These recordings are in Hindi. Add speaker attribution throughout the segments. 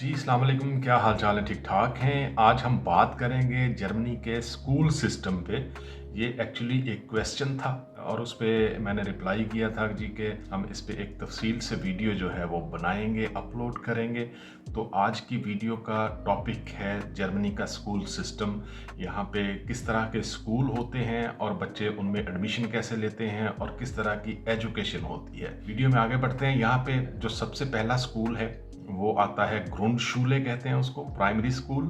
Speaker 1: जी, अस्सलाम वालेकुम। क्या हाल चाल है? ठीक ठाक हैं। आज हम बात करेंगे जर्मनी के स्कूल सिस्टम पे। ये एक्चुअली एक क्वेश्चन था और उस पे मैंने रिप्लाई किया था जी कि हम इस पे एक तफसील से वीडियो जो है वो बनाएंगे, अपलोड करेंगे। तो आज की वीडियो का टॉपिक है जर्मनी का स्कूल सिस्टम। यहाँ पे किस तरह के स्कूल होते हैं और बच्चे उनमें एडमिशन कैसे लेते हैं और किस तरह की एजुकेशन होती है। वीडियो में आगे बढ़ते हैं। यहाँ पे जो सबसे पहला स्कूल है वो आता है ग्रुंडशुले कहते हैं उसको, प्राइमरी स्कूल।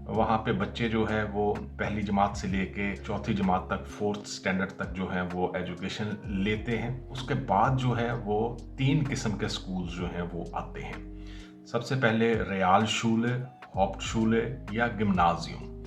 Speaker 1: वहाँ पे बच्चे जो है वो पहली जमात से लेके चौथी जमात तक, फोर्थ स्टैंडर्ड तक जो है वो एजुकेशन लेते हैं। उसके बाद जो है वो 3 किस्म के स्कूल जो हैं वो आते हैं। सबसे पहले रियालशुले, हाउप्टशुले या गिम्नाजियम।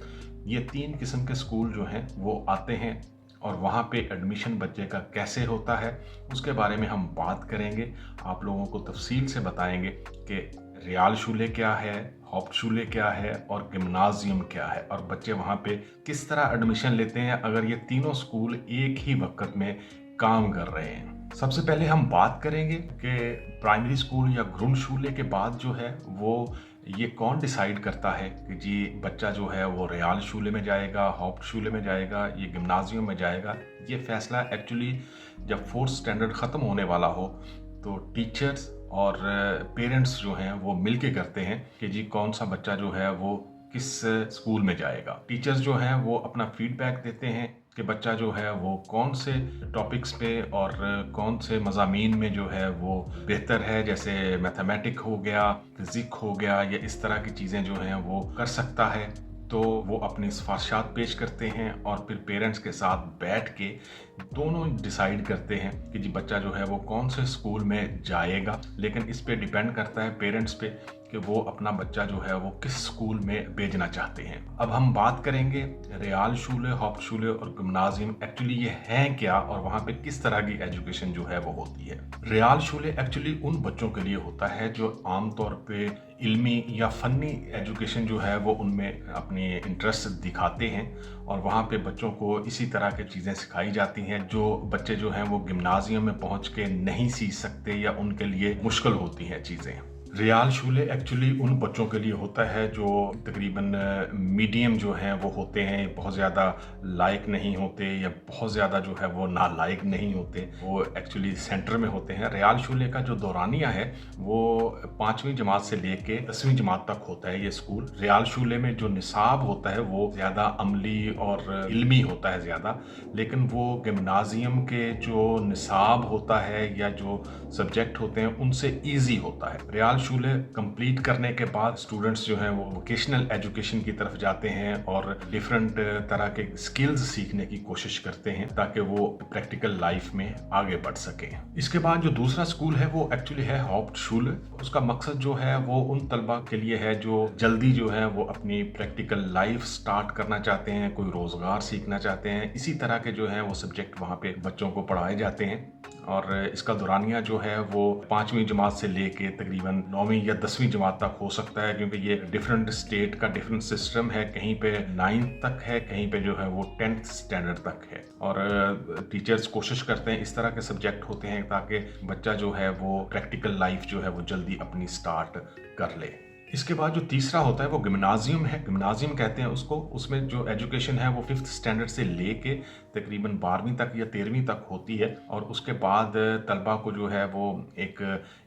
Speaker 1: ये 3 किस्म के स्कूल जो हैं वो आते हैं और वहाँ पे एडमिशन बच्चे का कैसे होता है उसके बारे में हम बात करेंगे। आप लोगों को तफसील से बताएंगे कि रियालशुले क्या है, हाउप्टशुले क्या है और गिम्नाजियम क्या है और बच्चे वहाँ पे किस तरह एडमिशन लेते हैं अगर ये तीनों स्कूल एक ही वक्त में काम कर रहे हैं। सबसे पहले हम बात करेंगे कि प्राइमरी स्कूल या ग्रुंडशुले के बाद जो है वो ये कौन डिसाइड करता है कि जी बच्चा जो है वो रियालशुले में जाएगा, हाउप्टशुले में जाएगा, ये गिम्नाजियम में जाएगा। ये फैसला एक्चुअली जब फोर्थ स्टैंडर्ड ख़त्म होने वाला हो तो टीचर्स और पेरेंट्स जो हैं वो मिल के करते हैं कि जी कौन सा बच्चा जो है वो किस स्कूल में जाएगा। टीचर्स जो हैं वो अपना फीडबैक देते हैं कि बच्चा जो है वो कौन से टॉपिक्स पे और कौन से मज़ामीन में जो है वो बेहतर है, जैसे मैथमेटिक हो गया, फिज़िक हो गया या इस तरह की चीज़ें जो हैं वो कर सकता है। तो वो अपनी सिफारिशात पेश करते हैं और फिर पेरेंट्स के साथ बैठ के दोनों डिसाइड करते हैं कि जी बच्चा जो है वो कौन से स्कूल में जाएगा। लेकिन इस पे डिपेंड करता है पेरेंट्स पे कि वो अपना बच्चा जो है वो किस स्कूल में भेजना चाहते हैं। अब हम बात करेंगे रियालशुले, हाउप्टशुले और गिम्नाजियम एक्चुअली ये हैं क्या और वहाँ पे किस तरह की एजुकेशन जो है वो होती है। रियालशुले एक्चुअली उन बच्चों के लिए होता है जो आमतौर पे इल्मी या फ़नी एजुकेशन जो है वो उनमें अपनी इंटरेस्ट दिखाते हैं और वहाँ पे बच्चों को इसी तरह की चीज़ें सिखाई जाती हैं जो बच्चे जो हैं वो गिम्नाजियम में पहुँच के नहीं सीख सकते या उनके लिए मुश्किल होती हैं चीज़ें। रियालशुले एक्चुअली उन बच्चों के लिए होता है जो तकरीबन मीडियम जो हैं वो होते हैं, बहुत ज़्यादा लायक नहीं होते या बहुत ज़्यादा जो है वो नालायक नहीं होते, वो एक्चुअली सेंटर में होते हैं। रियालशुले का जो दौरानिया है वो 5वीं जमात से लेके 10वीं जमात तक होता है ये स्कूल। रियालशुले में जो निसाब होता है वो ज़्यादा अमली और इल्मी होता है ज़्यादा, लेकिन वो गिम्नाजियम के जो निसाब होता है या जो सब्जेक्ट होते हैं उनसे ईजी होता है। रियालशुले कंप्लीट करने के बाद स्टूडेंट्स जो हैं वो वोकेशनल एजुकेशन की तरफ जाते हैं और डिफरेंट तरह के स्किल्स सीखने की कोशिश करते हैं ताकि वो प्रैक्टिकल लाइफ में आगे बढ़ सकें। इसके बाद जो दूसरा स्कूल है वो एक्चुअली है हाउप्टशुले। उसका मकसद जो है वो उन तलबा के लिए है जो जल्दी जो है वो अपनी प्रैक्टिकल लाइफ स्टार्ट करना चाहते हैं, कोई रोजगार सीखना चाहते हैं। इसी तरह के जो है वो सब्जेक्ट वहाँ पे बच्चों को पढ़ाए जाते हैं और इसका दौरानिया जो है वो 5वीं जमात से लेके तकरीबन 9वीं या 10वीं जमात तक हो सकता है, क्योंकि ये डिफरेंट स्टेट का डिफरेंट सिस्टम है। कहीं पे 9th तक है, कहीं पे जो है वो 10th स्टैंडर्ड तक है और टीचर्स कोशिश करते हैं इस तरह के सब्जेक्ट होते हैं ताकि बच्चा जो है वो प्रैक्टिकल लाइफ जो है वो जल्दी अपनी स्टार्ट कर ले। इसके बाद जो तीसरा होता है वो गिम्नाजियम है। गिम्नाजियम कहते हैं उसको। उसमें जो एजुकेशन है वो 5th स्टैंडर्ड से लेके तकरीबन 12वीं तक या 13वीं तक होती है और उसके बाद तलबा को जो है वो एक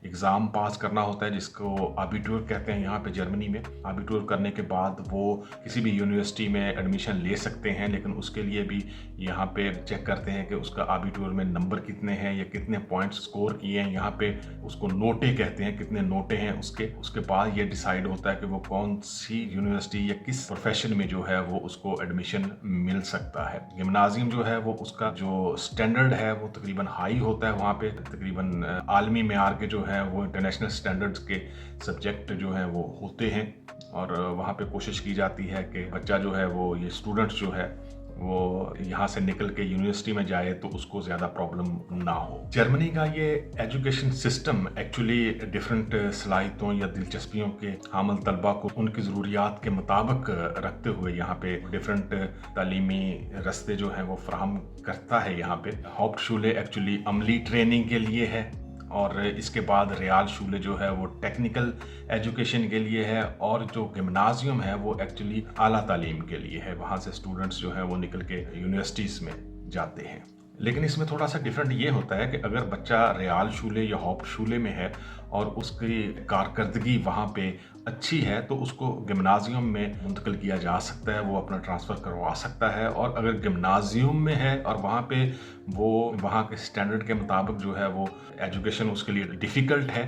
Speaker 1: एग्ज़ाम पास करना होता है जिसको आबिटूर कहते हैं यहाँ पे जर्मनी में। आबिटूर करने के बाद वो किसी भी यूनिवर्सिटी में एडमिशन ले सकते हैं, लेकिन उसके लिए भी यहाँ पे चेक करते हैं कि उसका आबिटूर में नंबर कितने हैं या कितने पॉइंट्स स्कोर किए हैं। यहाँ पे उसको नोटे कहते हैं, कितने नोटे हैं उसके बाद ये डिसाइड होता है कि वो कौन सी यूनिवर्सिटी या किस प्रोफेशन में जो है वो उसको एडमिशन मिल सकता है। गिम्नाजियम जो है वो उसका जो स्टैंडर्ड है वो तकरीबन हाई होता है। वहाँ पे तकरीबन आलमी मेयार के जो है वो इंटरनेशनल स्टैंडर्ड्स के सब्जेक्ट जो हैं वो होते हैं और वहाँ पे कोशिश की जाती है कि बच्चा जो है वो ये स्टूडेंट्स जो है वो यहाँ से निकल के यूनिवर्सिटी में जाए तो उसको ज़्यादा प्रॉब्लम ना हो। जर्मनी का ये एजुकेशन सिस्टम एक्चुअली डिफरेंट सलाहियतों या दिलचस्पियों के हामिल तलबा को उनकी ज़रूरियात के मुताबिक रखते हुए यहाँ पे डिफरेंट तालीमी रस्ते जो हैं वो फ्राहम करता है। यहाँ पे हाउप्टशुले एक्चुअली अमली ट्रेनिंग के लिए है और इसके बाद रियाल शूले जो है वो टेक्निकल एजुकेशन के लिए है, और जो गिम्नाजियम है वो एक्चुअली आला तालीम के लिए है। वहाँ से स्टूडेंट्स जो हैं वो निकल के यूनिवर्सिटीज़ में जाते हैं। लेकिन इसमें थोड़ा सा डिफरेंट ये होता है कि अगर बच्चा रियाल शूले या हॉप शूले में है और उसकी कारकर्दगी वहाँ पे अच्छी है तो उसको गिम्नाजियम में मुंतकिल किया जा सकता है, वो अपना ट्रांसफ़र करवा सकता है। और अगर गिम्नाजियम में है और वहाँ पे वो वहाँ के स्टैंडर्ड के मुताबिक जो है वो एजुकेशन उसके लिए डिफ़िकल्ट है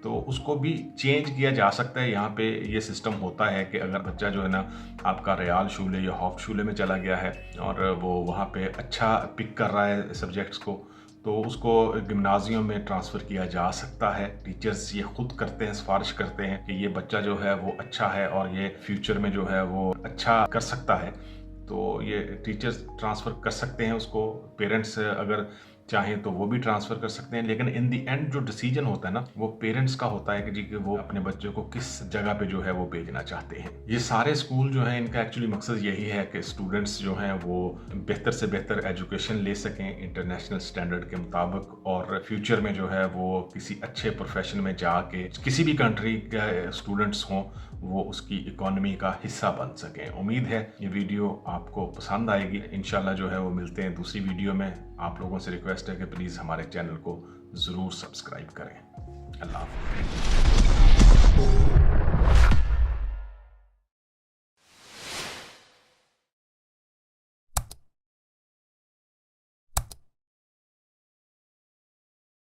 Speaker 1: तो उसको भी चेंज किया जा सकता है। यहाँ पे ये सिस्टम होता है कि अगर बच्चा जो है ना आपका रियाल शूले या हॉफ शूले में चला गया है और वो वहाँ पे अच्छा पिक कर रहा है सब्जेक्ट्स को, तो उसको गिम्नाजियम में ट्रांसफ़र किया जा सकता है। टीचर्स ये खुद करते हैं, सिफारिश करते हैं कि ये बच्चा जो है वो अच्छा है और ये फ्यूचर में जो है वो अच्छा कर सकता है, तो ये टीचर्स ट्रांसफ़र कर सकते हैं उसको। पेरेंट्स अगर चाहें तो वो भी ट्रांसफ़र कर सकते हैं, लेकिन इन दी एंड जो डिसीजन होता है ना वो पेरेंट्स का होता है कि जी कि वो अपने बच्चों को किस जगह पे जो है वो भेजना चाहते हैं। ये सारे स्कूल जो हैं इनका एक्चुअली मकसद यही है कि स्टूडेंट्स जो हैं वो बेहतर से बेहतर एजुकेशन ले सकें इंटरनेशनल स्टैंडर्ड के मुताबिक, और फ्यूचर में जो है वो किसी अच्छे प्रोफेशन में जाके किसी भी कंट्री के स्टूडेंट्स हों वो उसकी इकोनॉमी का हिस्सा बन सकें। उम्मीद है ये वीडियो आपको पसंद आएगी। इंशाल्लाह जो है वो मिलते हैं दूसरी वीडियो में। आप लोगों से रिक्वेस्ट है कि प्लीज़ हमारे चैनल को ज़रूर सब्सक्राइब करें। अल्लाह हाफ़िज़।